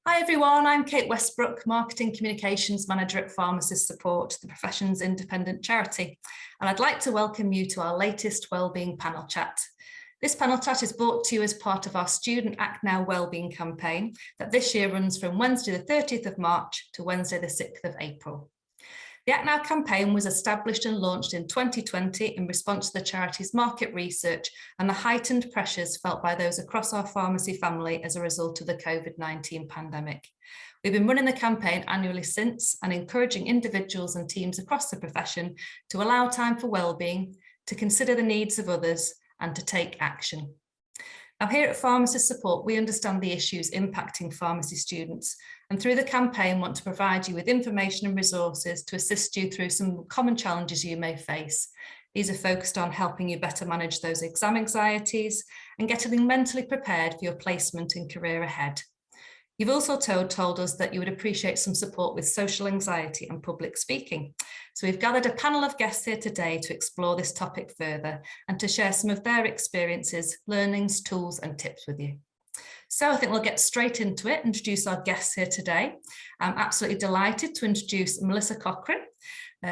Hi everyone, I'm Kate Westbrook, Marketing Communications Manager at Pharmacist Support, the profession's independent charity. And I'd like to welcome you to our latest Wellbeing panel chat. This panel chat is brought to you as part of our Student ACTNow Wellbeing campaign that this year runs from Wednesday the 30th of March to Wednesday the 6th of April. The ACTNow campaign was established and launched in 2020 in response to the charity's market research and the heightened pressures felt by those across our pharmacy family as a result of the COVID-19 pandemic. We've been running the campaign annually since and encouraging individuals and teams across the profession to allow time for wellbeing, to consider the needs of others and to take action. Now, here at Pharmacist Support, we understand the issues impacting pharmacy students, and through the campaign want to provide you with information and resources to assist you through some common challenges you may face. These are focused on helping you better manage those exam anxieties and getting mentally prepared for your placement and career ahead. You've also told us that you would appreciate some support with social anxiety and public speaking. So we've gathered a panel of guests here today to explore this topic further and to share some of their experiences, learnings, tools and tips with you. So I think we'll get straight into it, introduce our guests here today. I'm absolutely delighted to introduce Melissa Cochrane.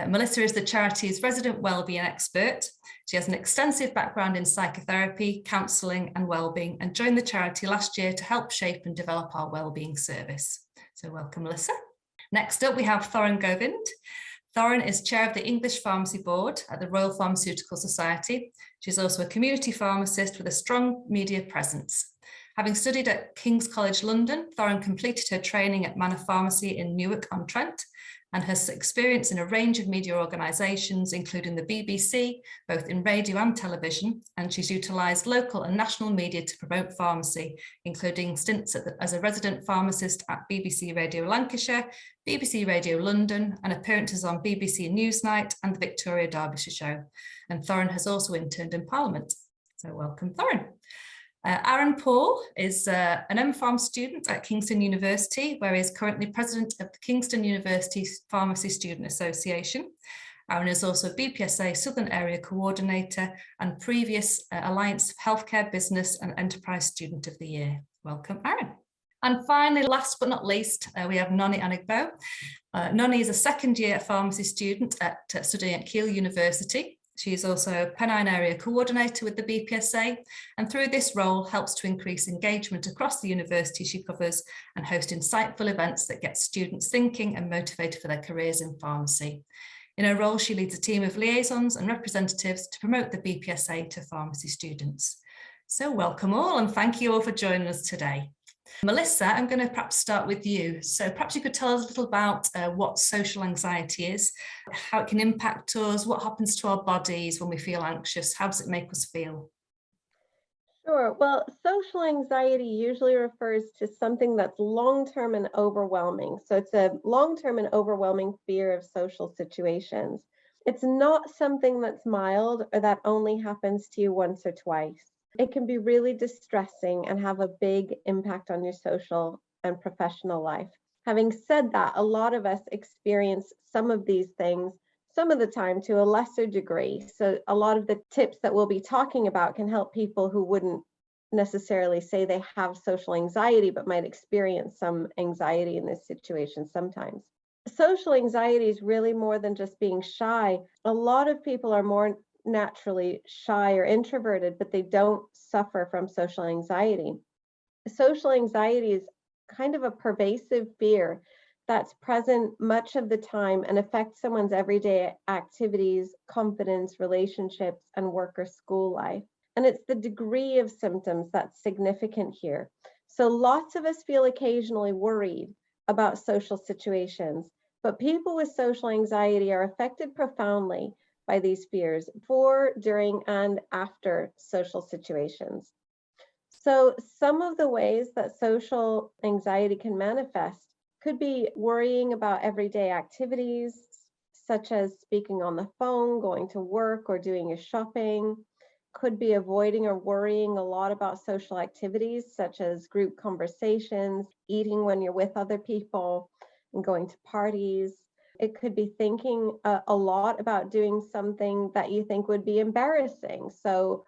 Melissa is the charity's resident wellbeing expert. She has an extensive background in psychotherapy, counselling and wellbeing, and joined the charity last year to help shape and develop our wellbeing service. So welcome, Melissa. Next up, we have Thorrun Govind. Thorrun is chair of the English Pharmacy Board at the Royal Pharmaceutical Society. She's also a community pharmacist with a strong media presence. Having studied at King's College London, Thorrun completed her training at Manor Pharmacy in Newark-on-Trent and has experience in a range of media organisations, including the BBC, both in radio and television, and she's utilised local and national media to promote pharmacy, including stints as a resident pharmacist at BBC Radio Lancashire, BBC Radio London, and appearances on BBC Newsnight and the Victoria Derbyshire Show. And Thorrun has also interned in Parliament. So welcome, Thorrun. Aaron Paul is an MPharm student at Kingston University, where he is currently president of the Kingston University Pharmacy Student Association. Aaron is also BPSA Southern Area Coordinator and previous Alliance of Healthcare Business and Enterprise Student of the Year. Welcome, Aaron. And finally, last but not least, we have Nonny Anigbo. Nonny is a second year pharmacy student studying at Keele University. She is also a Pennine Area Coordinator with the BPSA, and through this role helps to increase engagement across the university she covers and host insightful events that get students thinking and motivated for their careers in pharmacy. In her role, she leads a team of liaisons and representatives to promote the BPSA to pharmacy students. So welcome all, and thank you all for joining us today. Melissa, I'm going to perhaps start with you. So perhaps you could tell us a little about what social anxiety is, how it can impact us, what happens to our bodies when we feel anxious, how does it make us feel? Sure. Well, social anxiety usually refers to something that's long-term and overwhelming. So it's a long-term and overwhelming fear of social situations. It's not something that's mild or that only happens to you once or twice. It can be really distressing and have a big impact on your social and professional life. Having said that, a lot of us experience some of these things some of the time to a lesser degree. So a lot of the tips that we'll be talking about can help people who wouldn't necessarily say they have social anxiety, but might experience some anxiety in this situation sometimes. Social anxiety is really more than just being shy. A lot of people are more naturally shy or introverted, but they don't suffer from social anxiety. Social anxiety is kind of a pervasive fear that's present much of the time and affects someone's everyday activities, confidence, relationships, and work or school life. And it's the degree of symptoms that's significant here. So lots of us feel occasionally worried about social situations, but people with social anxiety are affected profoundly by these fears before, during, and after social situations. So some of the ways that social anxiety can manifest could be worrying about everyday activities, such as speaking on the phone, going to work, or doing your shopping. Could be avoiding or worrying a lot about social activities, such as group conversations, eating when you're with other people, and going to parties. It could be thinking a lot about doing something that you think would be embarrassing. So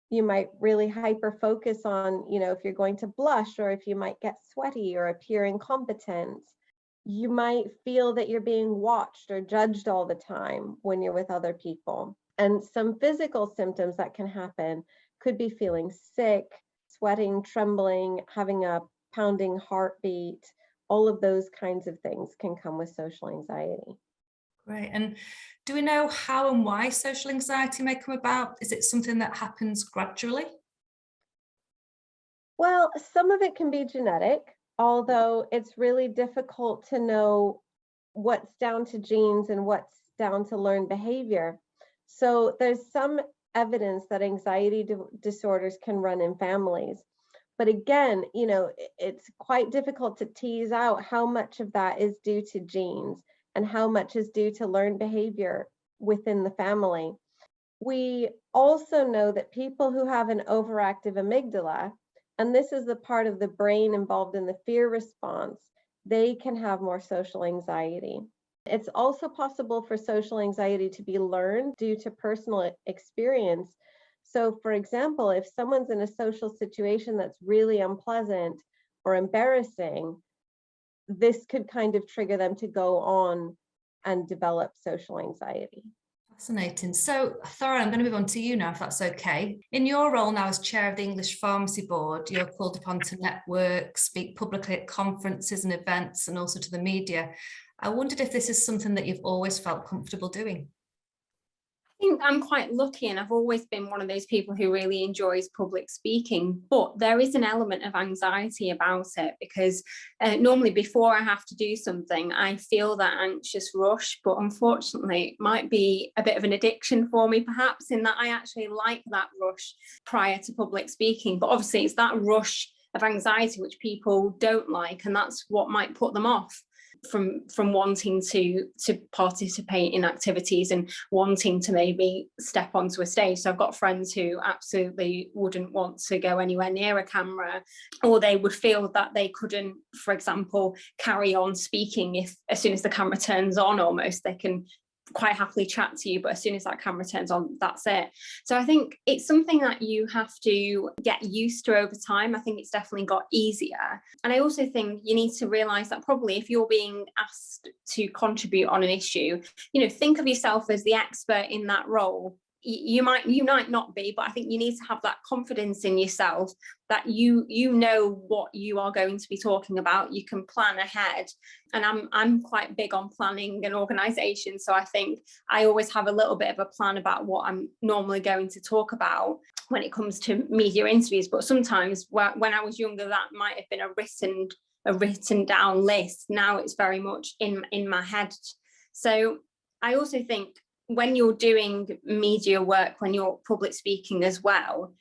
You might really hyper focus on, if you're going to blush, or if you might get sweaty or appear incompetent. You might feel that you're being watched or judged all the time when you're with other people. And some physical symptoms that can happen could be feeling sick, sweating, trembling, having a pounding heartbeat. All of those kinds of things can come with social anxiety. Great. And do we know how and why social anxiety may come about? Is it something that happens gradually? Well, some of it can be genetic, although it's really difficult to know what's down to genes and what's down to learned behavior. So there's some evidence that anxiety disorders can run in families. But again, it's quite difficult to tease out how much of that is due to genes and how much is due to learned behavior within the family. We also know that people who have an overactive amygdala, and this is the part of the brain involved in the fear response, they can have more social anxiety. It's also possible for social anxiety to be learned due to personal experience. So, for example, if someone's in a social situation that's really unpleasant or embarrassing, this could kind of trigger them to go on and develop social anxiety. Fascinating. So, Thorrun, I'm going to move on to you now, if that's okay. In your role now as chair of the English Pharmacy Board, you're called upon to network, speak publicly at conferences and events, and also to the media. I wondered if this is something that you've always felt comfortable doing. I think I'm quite lucky, and I've always been one of those people who really enjoys public speaking, but there is an element of anxiety about it because normally before I have to do something, I feel that anxious rush, but unfortunately it might be a bit of an addiction for me perhaps, in that I actually like that rush prior to public speaking, but obviously it's that rush of anxiety which people don't like, and that's what might put them off from wanting to participate in activities and wanting to maybe step onto a stage. So I've got friends who absolutely wouldn't want to go anywhere near a camera, or they would feel that they couldn't, for example, carry on speaking if as soon as the camera turns on, almost they can quite happily chat to you, but as soon as that camera turns on, that's it. So I think it's something that you have to get used to over time. I think it's definitely got easier. And I also think you need to realize that probably if you're being asked to contribute on an issue, think of yourself as the expert in that role. You might not be, but I think you need to have that confidence in yourself that you know what you are going to be talking about. You can plan ahead, and I'm quite big on planning and organisation. So I think I always have a little bit of a plan about what I'm normally going to talk about when it comes to media interviews. But sometimes when I was younger, that might have been a written down list. Now it's very much in my head. So I also think when you're doing media work, when you're public speaking as well,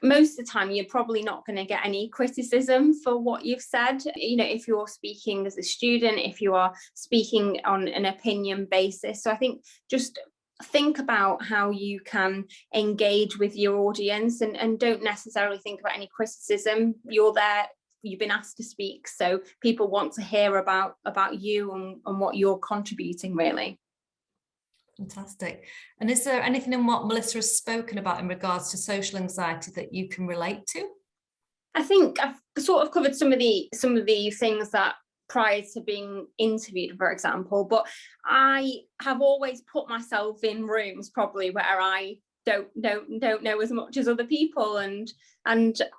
most of the time you're probably not going to get any criticism for what you've said. If you're speaking as a student, if you are speaking on an opinion basis. So I think just think about how you can engage with your audience and don't necessarily think about any criticism. You're there, you've been asked to speak, so people want to hear about you and what you're contributing, really. Fantastic. And is there anything in what Melissa has spoken about in regards to social anxiety that you can relate to? I think I've sort of covered some of the things that prior to being interviewed, for example, but I have always put myself in rooms probably where I don't know as much as other people, and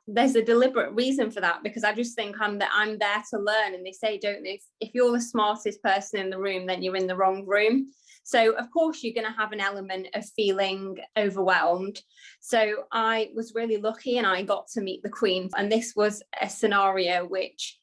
there's a deliberate reason for that, because I just think I'm there to learn, and they say, don't they, if you're the smartest person in the room, then you're in the wrong room. So of course you're going to have an element of feeling overwhelmed. So I was really lucky and I got to meet the Queen, and this was a scenario which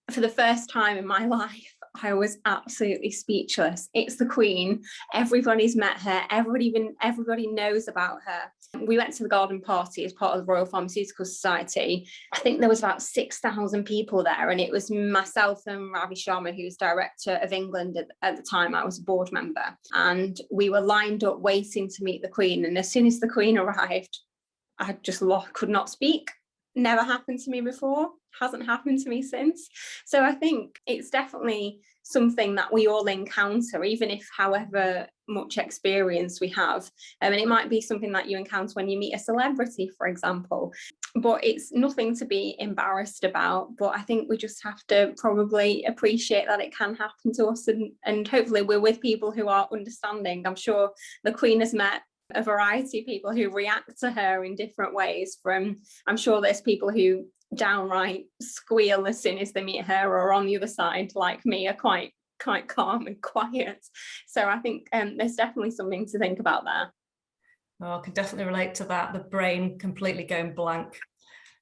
for the first time in my life I was absolutely speechless. It's the Queen. Everybody's met her. Everybody knows about her. We went to the garden party as part of the Royal Pharmaceutical Society. I think there was about 6,000 people there, and it was myself and Ravi Sharma, who's director of England at the time. I was a board member, and we were lined up waiting to meet the Queen. And as soon as the Queen arrived, I just could not speak. Never happened to me before. hasn't happened to me since. So I think it's definitely something that we all encounter, even if however much experience we have. And it might be something that you encounter when you meet a celebrity, for example, but it's nothing to be embarrassed about. But I think we just have to probably appreciate that it can happen to us, and hopefully we're with people who are understanding. I'm sure the Queen has met a variety of people who react to her in different ways. I'm sure there's people who downright squeal as soon as they meet her, or on the other side, like me, are quite calm and quiet. So I think there's definitely something to think about there. Oh, I can definitely relate to that. The brain completely going blank,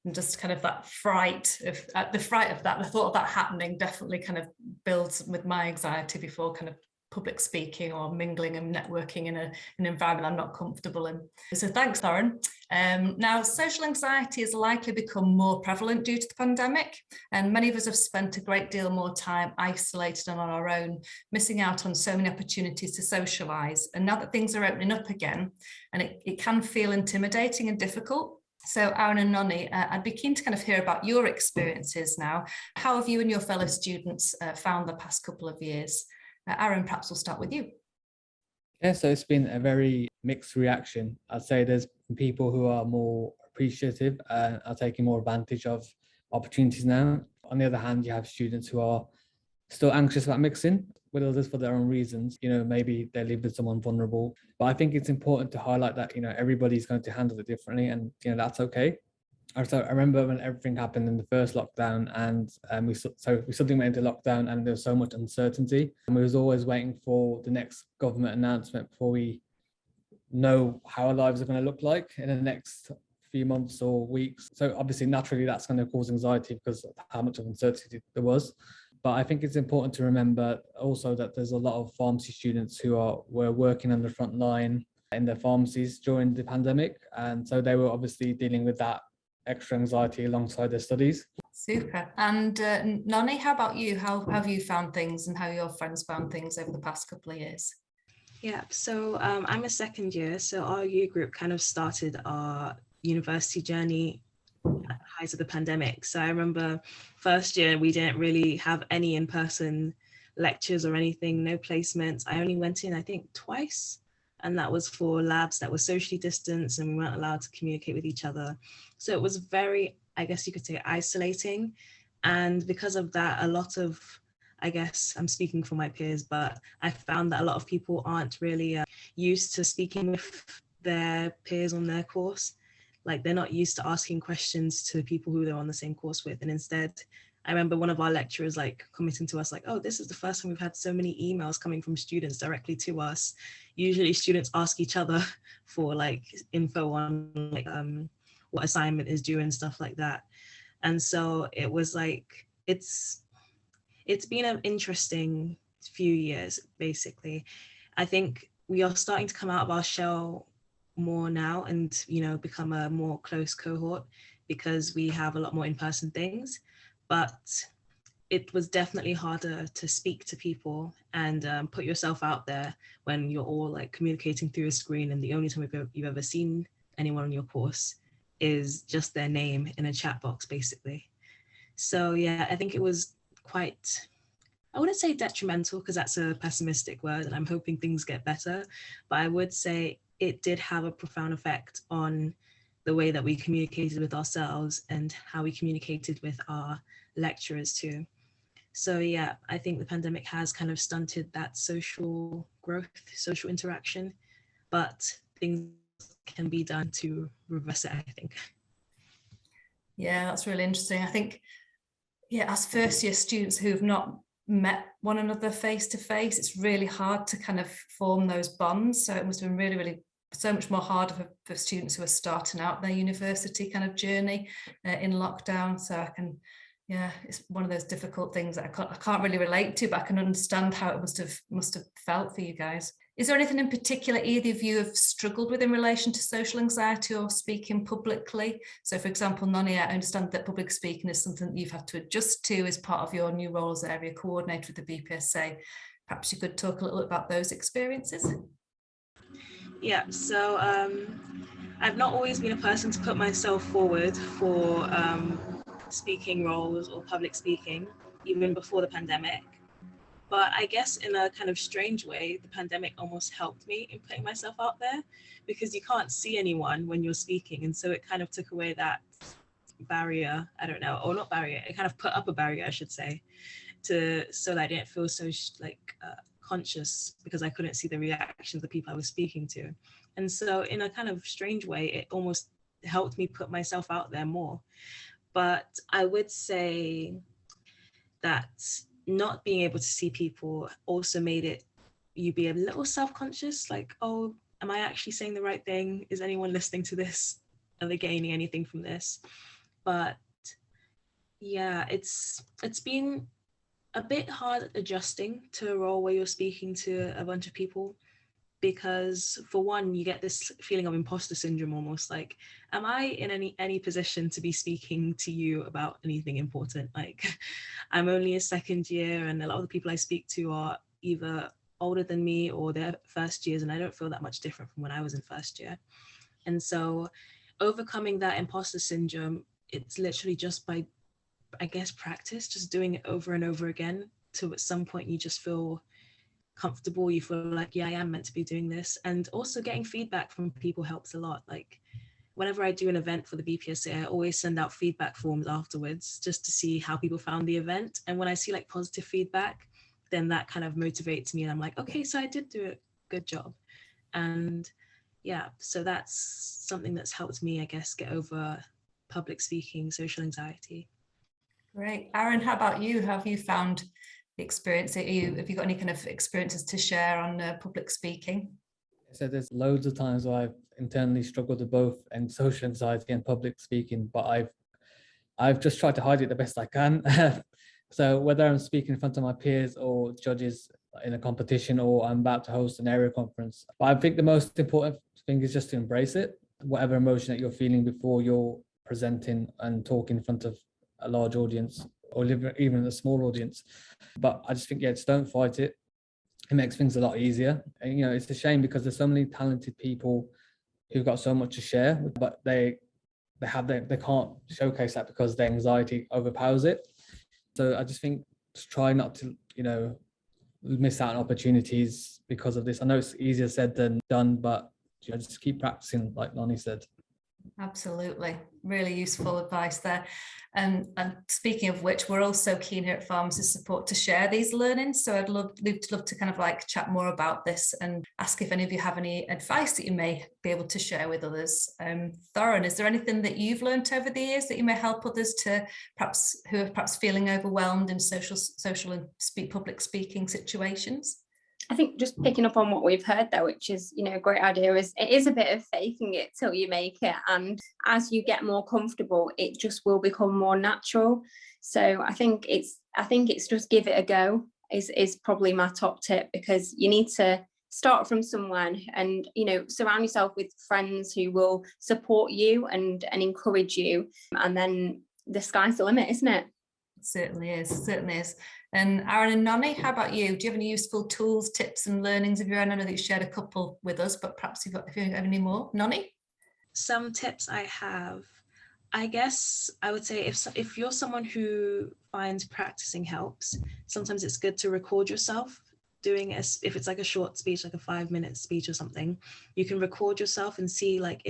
and just kind of that fright of the thought of that happening definitely kind of builds with my anxiety before kind of public speaking or mingling and networking in an environment I'm not comfortable in. So thanks, Thorrun. Now, social anxiety has likely become more prevalent due to the pandemic, and many of us have spent a great deal more time isolated and on our own, missing out on so many opportunities to socialise. And now that things are opening up again, and it can feel intimidating and difficult. So Aaron and Nonny, I'd be keen to kind of hear about your experiences now. How have you and your fellow students found the past couple of years? Aaron, perhaps we'll start with you. Yeah, so it's been a very mixed reaction. I'd say there's people who are more appreciative and are taking more advantage of opportunities now. On the other hand, you have students who are still anxious about mixing with others for their own reasons. You know, maybe they live with someone vulnerable. But I think it's important to highlight that, you know, everybody's going to handle it differently, and, you know, that's okay. So I remember when everything happened in the first lockdown, and we suddenly went into lockdown, and there was so much uncertainty, and we was always waiting for the next government announcement before we know how our lives are going to look like in the next few months or weeks. So obviously, naturally, that's going to cause anxiety because of how much of uncertainty there was. But I think it's important to remember also that there's a lot of pharmacy students who were working on the front line in their pharmacies during the pandemic, and so they were obviously dealing with that extra anxiety alongside their studies. Super. And Nonny, how about you? How have you found things, and how your friends found things over the past couple of years? Yeah, so I'm a second year, so our year group kind of started our university journey at the height of the pandemic. So I remember first year we didn't really have any in-person lectures or anything, no placements. I only went in, I think, twice, and that was for labs that were socially distanced, and we weren't allowed to communicate with each other. So it was very, I guess you could say, isolating. And because of that, a lot of, I guess I'm speaking for my peers, but I found that a lot of people aren't really used to speaking with their peers on their course. Like, they're not used to asking questions to people who they're on the same course with. And instead, I remember one of our lecturers like commenting to us like, oh, this is the first time we've had so many emails coming from students directly to us. Usually students ask each other for like info on like what assignment is due and stuff like that. And so it was like, it's been an interesting few years, basically. I think we are starting to come out of our shell more now and, you know, become a more close cohort because we have a lot more in-person things. But it was definitely harder to speak to people and put yourself out there when you're all like communicating through a screen, and the only time you've ever seen anyone on your course is just their name in a chat box, basically. So yeah, I think it was quite, I wouldn't say detrimental because that's a pessimistic word and I'm hoping things get better, but I would say it did have a profound effect on the way that we communicated with ourselves and how we communicated with our lecturers too. So yeah, I think the pandemic has kind of stunted that social growth, social interaction, but things can be done to reverse it, I think. Yeah, that's really interesting. I think, yeah, as first year students who've not met one another face to face, it's really hard to kind of form those bonds. So it must have been really, really so much more harder for students who are starting out their university kind of journey in lockdown. So I can, yeah, it's one of those difficult things that I can't really relate to, but I can understand how it must have felt for you guys. Is there anything in particular either of you have struggled with in relation to social anxiety or speaking publicly? So for example, Nonny, I understand that public speaking is something that you've had to adjust to as part of your new role as area coordinator with the BPSA. Perhaps you could talk a little bit about those experiences. Yeah, so I've not always been a person to put myself forward for speaking roles or public speaking, even before the pandemic. But I guess in a kind of strange way, the pandemic almost helped me in putting myself out there, because you can't see anyone when you're speaking. And so it kind of took away that barrier, I don't know, or not barrier, it kind of put up a barrier, I should say, so that I didn't feel so conscious, because I couldn't see the reactions of the people I was speaking to. And so in a kind of strange way, it almost helped me put myself out there more. But I would say that not being able to see people also made it you be a little self-conscious, like, oh, am I actually saying the right thing? Is anyone listening to this? Are they gaining anything from this? But yeah, it's been a bit hard adjusting to a role where you're speaking to a bunch of people, because for one, you get this feeling of imposter syndrome, almost like, am I in any position to be speaking to you about anything important? Like, I'm only a second year, and a lot of the people I speak to are either older than me or they're first years, and I don't feel that much different from when I was in first year. And so overcoming that imposter syndrome, it's literally just by, I guess, practice, just doing it over and over again, till at some point you just feel comfortable, you feel like, yeah, I am meant to be doing this. And also getting feedback from people helps a lot. Like, whenever I do an event for the BPSA, I always send out feedback forms afterwards, just to see how people found the event. And when I see like positive feedback, then that kind of motivates me, and I'm like, okay, so I did do a good job. And yeah, so that's something that's helped me, I guess, get over public speaking, social anxiety. Great. Aaron, how about you? How have you found the experience? Have you got any kind of experiences to share on public speaking? So there's loads of times where I've internally struggled with both and social anxiety and public speaking, but I've just tried to hide it the best I can. So whether I'm speaking in front of my peers or judges in a competition, or I'm about to host an area conference, but I think the most important thing is just to embrace it, whatever emotion that you're feeling before you're presenting and talking in front of a large audience, or even a small audience. But I just think, yeah, just don't fight it. It makes things a lot easier. And, you know, it's a shame because there's so many talented people who've got so much to share, but they can't showcase that because their anxiety overpowers it. So I just think, just try not to, you know, miss out on opportunities because of this. I know it's easier said than done, but you know, just keep practicing, like Nonny said. Absolutely. Really useful advice there. And speaking of which, we're also keen here at Pharmacist Support to share these learnings. So I'd love to kind of like chat more about this and ask if any of you have any advice that you may be able to share with others. Thorrun, is there anything that you've learned over the years that you may help others to who are perhaps feeling overwhelmed in social and public speaking situations? I think just picking up on what we've heard there, which is, you know, a great idea, is it is a bit of faking it till you make it. And as you get more comfortable, it just will become more natural. So I think it's just give it a go is probably my top tip, because you need to start from somewhere and, you know, surround yourself with friends who will support you and encourage you. And then the sky's the limit, isn't it? Certainly is. And Aaron and Nonny, how about you? Do you have any useful tools, tips and learnings of your own? I know that you shared a couple with us, but perhaps if you have any more. Nonny? Some tips I have, I guess I would say, if you're someone who finds practicing helps, sometimes it's good to record yourself doing if it's like a short speech, like a 5-minute speech or something. You can record yourself and see like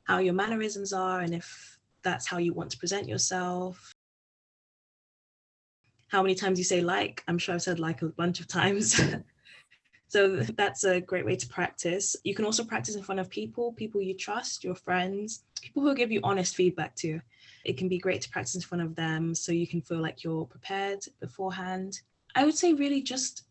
how your mannerisms are, and if that's how you want to present yourself. How many times you say like. I'm sure I've said like a bunch of times. So that's a great way to practice. You can also practice in front of people you trust, your friends, people who give you honest feedback too. It can be great to practice in front of them so you can feel like you're prepared beforehand. I would say really just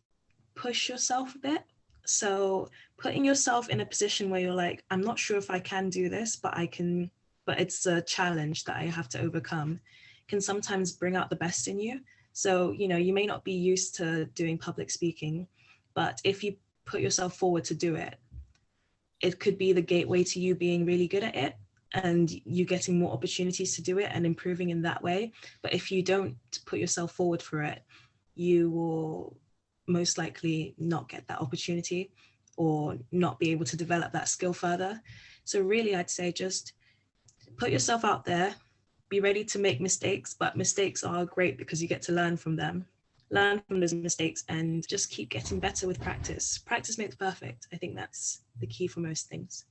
push yourself a bit. So putting yourself in a position where you're like, I'm not sure if I can do this, but I can, but it's a challenge that I have to overcome, can sometimes bring out the best in you. So, you know, you may not be used to doing public speaking, but if you put yourself forward to do it, it could be the gateway to you being really good at it and you getting more opportunities to do it and improving in that way. But if you don't put yourself forward for it, you will most likely not get that opportunity or not be able to develop that skill further. So really, I'd say just put yourself out there, be ready to make mistakes, but mistakes are great because you get to learn from them. Learn from those mistakes and just keep getting better with practice. Practice makes perfect. I think that's the key for most things.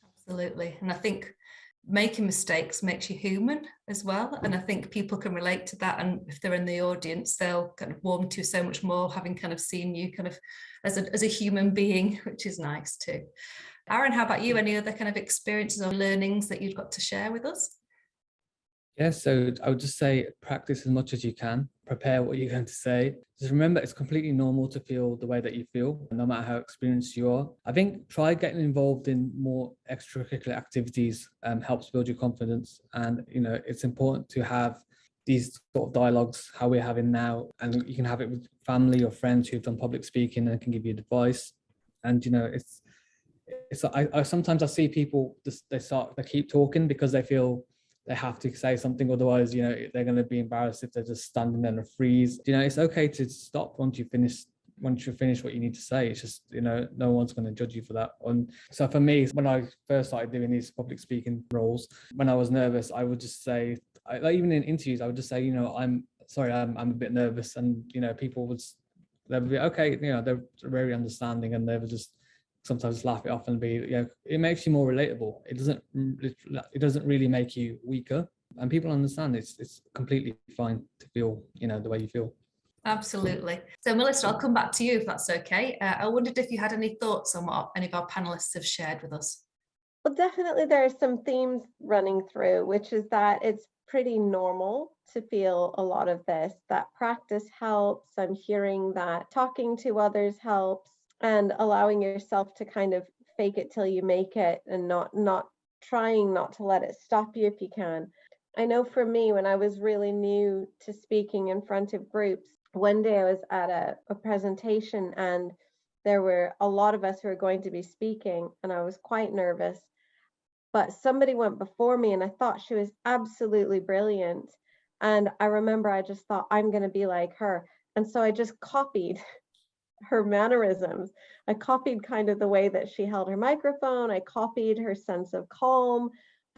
Absolutely. And I think making mistakes makes you human as well. And I think people can relate to that. And if they're in the audience, they'll kind of warm to you so much more, having kind of seen you kind of as a human being, which is nice too. Aaron, how about you? Any other kind of experiences or learnings that you've got to share with us? Yeah, so I would just say practice as much as you can. Prepare what you're going to say. Just remember, it's completely normal to feel the way that you feel, no matter how experienced you are. I think try getting involved in more extracurricular activities helps build your confidence. And, you know, it's important to have these sort of dialogues, how we're having now, and you can have it with family or friends who've done public speaking and can give you advice. And, you know, I sometimes I see people they keep talking because they feel they have to say something, otherwise, you know, they're going to be embarrassed if they're just standing there and freeze. You know, it's okay to stop once you finish what you need to say. It's just, you know, no one's going to judge you for that. And so for me, when I first started doing these public speaking roles, when I was nervous, I would just say, even in interviews, I would just say, you know, I'm sorry, I'm a bit nervous, and you know, they'd be okay, you know, they're very understanding, and they would just sometimes laugh it off and be, you know, it makes you more relatable. It doesn't really make you weaker, and people understand it's completely fine to feel, you know, the way you feel. Absolutely. So Melissa, I'll come back to you if that's okay. I wondered if you had any thoughts on what any of our panelists have shared with us. Well, definitely there are some themes running through, which is that it's pretty normal to feel a lot of this, that practice helps. I'm hearing that talking to others helps, and allowing yourself to kind of fake it till you make it, and not trying not to let it stop you if you can. I know for me, when I was really new to speaking in front of groups, one day I was at a presentation, and there were a lot of us who were going to be speaking, and I was quite nervous. But somebody went before me, and I thought she was absolutely brilliant. And I remember I just thought, I'm going to be like her. And so I just copied her mannerisms. I copied kind of the way that she held her microphone. I copied her sense of calm.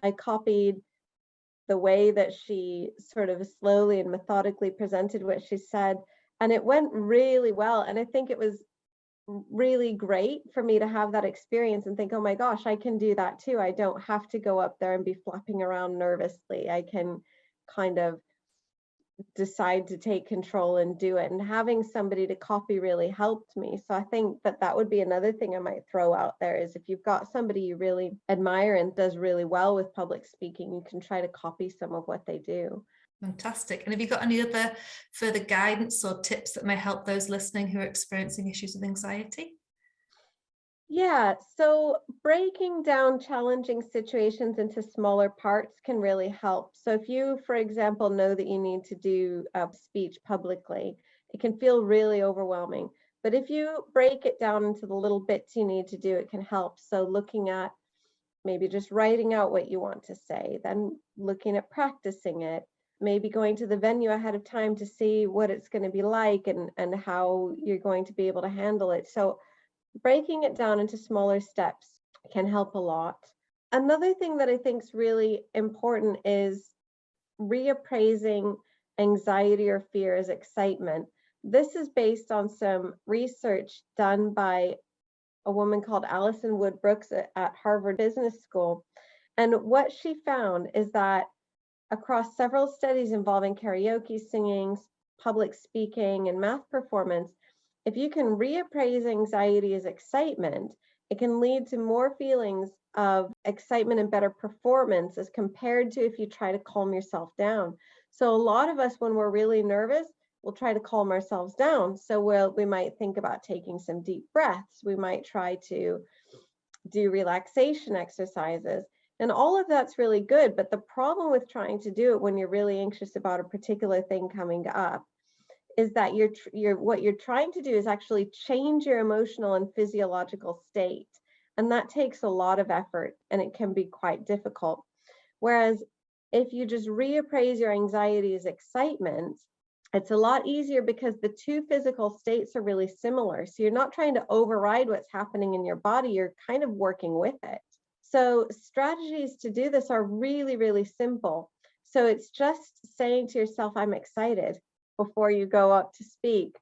I copied the way that she sort of slowly and methodically presented what she said. And it went really well. And I think it was really great for me to have that experience and think, oh my gosh, I can do that too. I don't have to go up there and be flapping around nervously. I can kind of decide to take control and do it. And having somebody to copy really helped me. So I think that would be another thing I might throw out there, is if you've got somebody you really admire and does really well with public speaking, you can try to copy some of what they do. Fantastic. And have you got any other further guidance or tips that may help those listening who are experiencing issues with anxiety? Yeah, so breaking down challenging situations into smaller parts can really help. So if you, for example, know that you need to do a speech publicly, it can feel really overwhelming. But if you break it down into the little bits you need to do, it can help. So looking at maybe just writing out what you want to say, then looking at practicing it, maybe going to the venue ahead of time to see what it's going to be like and how you're going to be able to handle it. So breaking it down into smaller steps can help a lot. Another thing that I think is really important is reappraising anxiety or fear as excitement. This is based on some research done by a woman called Alison Wood Brooks at Harvard Business School. And what she found is that across several studies involving karaoke singing, public speaking, and math performance, if you can reappraise anxiety as excitement, it can lead to more feelings of excitement and better performance as compared to if you try to calm yourself down. So a lot of us, when we're really nervous, we'll try to calm ourselves down. So we might think about taking some deep breaths. We might try to do relaxation exercises. And all of that's really good. But the problem with trying to do it when you're really anxious about a particular thing coming up is that what you're trying to do is actually change your emotional and physiological state. And that takes a lot of effort, and it can be quite difficult. Whereas if you just reappraise your anxiety as excitement, it's a lot easier because the two physical states are really similar. So you're not trying to override what's happening in your body, you're kind of working with it. So strategies to do this are really, really simple. So it's just saying to yourself, I'm excited, before you go up to speak,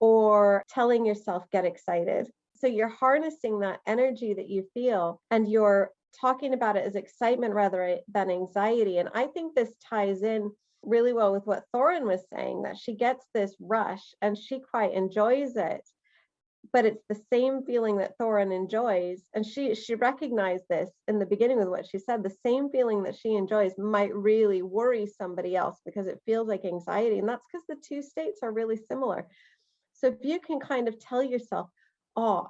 or telling yourself, get excited. So you're harnessing that energy that you feel, and you're talking about it as excitement rather than anxiety. And I think this ties in really well with what Thorrun was saying, that she gets this rush and she quite enjoys it. But it's the same feeling that Thorrun enjoys. And she recognized this in the beginning with what she said. The same feeling that she enjoys might really worry somebody else because it feels like anxiety. And that's because the two states are really similar. So if you can kind of tell yourself, oh,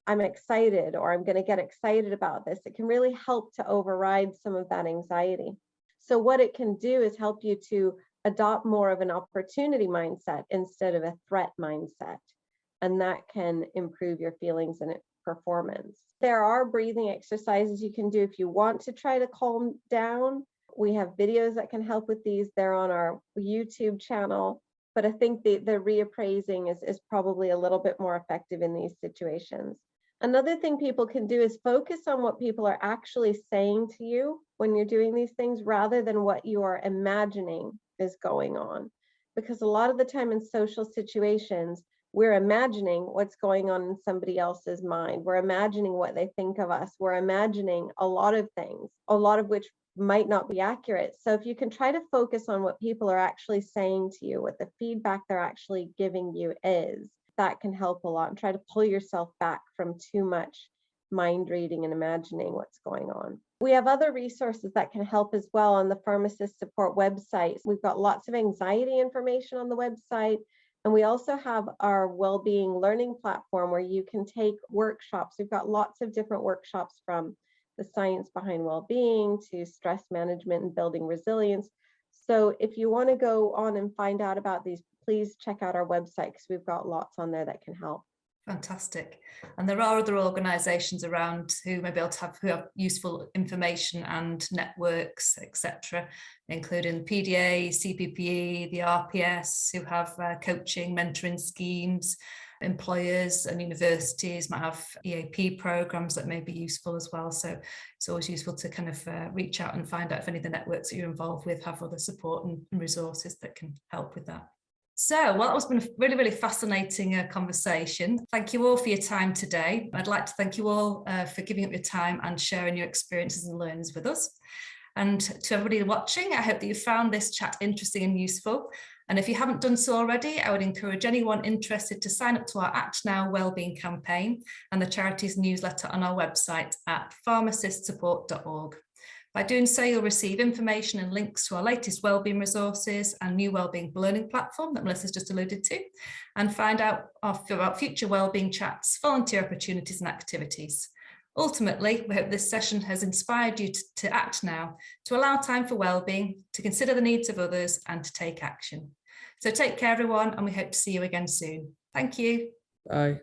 I'm excited, or I'm going to get excited about this, it can really help to override some of that anxiety. So what it can do is help you to adopt more of an opportunity mindset instead of a threat mindset. And that can improve your feelings and performance. There are breathing exercises you can do if you want to try to calm down. We have videos that can help with these. They're on our YouTube channel. But I think the reappraising is probably a little bit more effective in these situations. Another thing people can do is focus on what people are actually saying to you when you're doing these things, rather than what you are imagining is going on. Because a lot of the time in social situations, we're imagining what's going on in somebody else's mind. We're imagining what they think of us. We're imagining a lot of things, a lot of which might not be accurate. So if you can try to focus on what people are actually saying to you, what the feedback they're actually giving you is, that can help a lot, and try to pull yourself back from too much mind reading and imagining what's going on. We have other resources that can help as well on the Pharmacist support website. We've got lots of anxiety information on the website. And we also have our wellbeing learning platform where you can take workshops. We've got lots of different workshops, from the science behind well-being to stress management and building resilience. So if you want to go on and find out about these, please check out our website, because we've got lots on there that can help. Fantastic. And there are other organisations around who may be able to who have useful information and networks, etc., including PDA, CPPE, the RPS, who have coaching, mentoring schemes. Employers and universities might have EAP programs that may be useful as well. So it's always useful to kind of reach out and find out if any of the networks that you're involved with have other support and resources that can help with that. So, well, that's been a really, really fascinating conversation. Thank you all for your time today. I'd like to thank you all for giving up your time and sharing your experiences and learnings with us. And to everybody watching, I hope that you found this chat interesting and useful. And if you haven't done so already, I would encourage anyone interested to sign up to our ACTNow Wellbeing campaign and the charity's newsletter on our website at pharmacistsupport.org. By doing so, you'll receive information and links to our latest wellbeing resources and new wellbeing learning platform that Melissa's just alluded to, and find out about future wellbeing chats, volunteer opportunities and activities. Ultimately, we hope this session has inspired you to act now, to allow time for wellbeing, to consider the needs of others and to take action. So take care, everyone, and we hope to see you again soon. Thank you. Bye.